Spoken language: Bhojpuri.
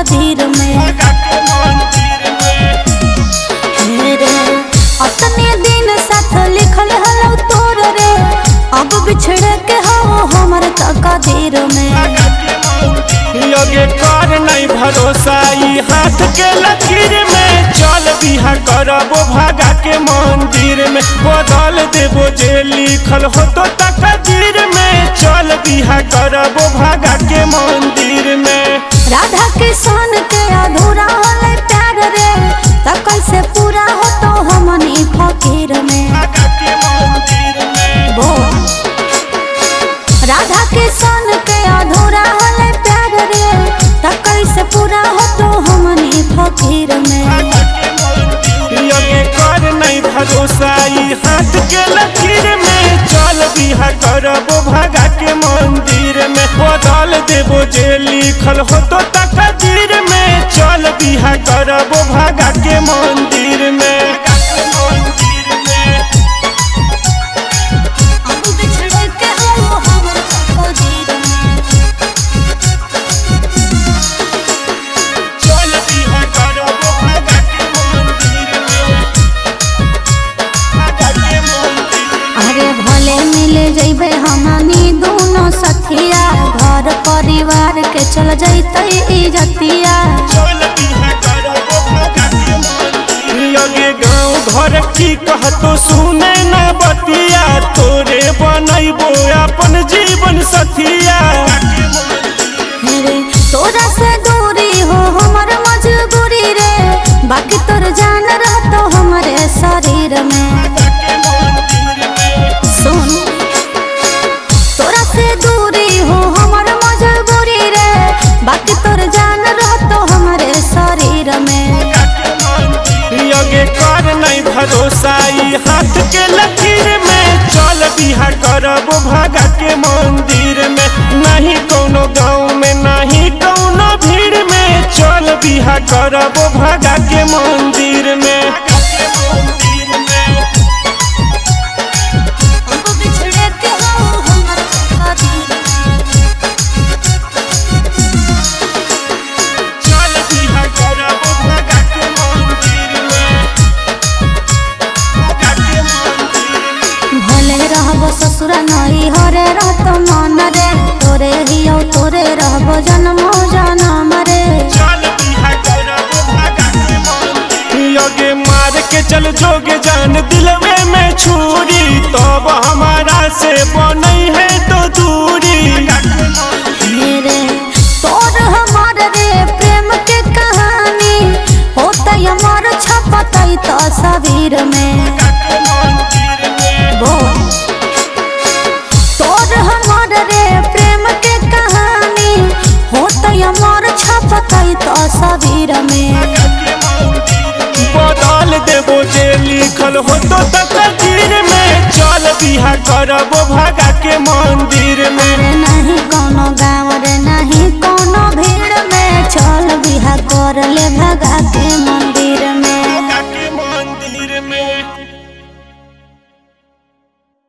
तकदीर में। अपने दिन साथ लिखल हलो तोर रे, अब बिछड़े के हो हमर तकदीर में। योगे कर नहीं भरोसा ई हाथ के लकीर में, चल बिहा करबो भागा के मंदिर में। बदल देबो जे लिखल हो तो तकदीर में, चल बिहा करबो भागा के मंदिर में। राधा किशन के अधूरा होले प्यार रे, त कैसे पूरा हो तो हमनी फकीर में। भागा के मंदिर में राधा किशन के अधूरा होले प्यार रे, त कैसे पूरा हो तो हमनी फकीर में। योगे कर नहीं भरोसा ई हाथ के लकीर में, चल बिहा करबो भागा के मंदिर में। बदल देबो जे लिखल हो तो तकदीर में, चल बिहा करबो भागा के मंदिर में। अब बिछड़े के हो हमर तकदीर में। चल बिहा करबो भागा के मंदिर में, भागा के मंदिर में। अरे भले मिल जइबे हमनी दोनों सखिया, घर परिवार के चल जइतै इज्जतिया। चल बिहा करबो भागा के मंदिर। योगे गाँव घर की कहतो सुने न बतिया, तोरे बनैबो अपन जीवन सथिया। रे तोरा से दूरी हो हमर मजबूरी रे, बाकी तोर जान रहतो हमरे शरीर में। सुन तोरा से दूरी हो हमर मजबूरी रे, बाकी तोर जान रहतो हमरे शरीर में। योगे कर नहीं भरोसा ई हाथ के लकीर में, चल बिहा करबो भागा के मंदिर में। नहीं कोनो गाँव में नहीं कोनो भीड़ में, चल बिहा करबो भागा के मंदिर में। अब बिछड़े के हो हमर तकदीर में। चल बिहा करबो भागा के मंदिर में, भागा के मंदिर में। भले रहबो ससुर नहीं हरे रहतो मन रे, तोरे हियो तोरे रहबो जन्मो जनम रे। चल बिहा करबो भागा के मंदिर। योगे मार के चल जोगे जान दिलवे में छुरी, तब हमारा से बनई है तो दूरी। मेरे तोर हमार रे प्रेम के कहानी, होतै अमर छपतै तस्वीर में। तोर हमार रे प्रेम के कहानी, होतै अमर छपतै तस्वीर में। बदल देबो जे लिखल हो तो तकदीर में, चल बिहा करबो भागा के मंदिर में।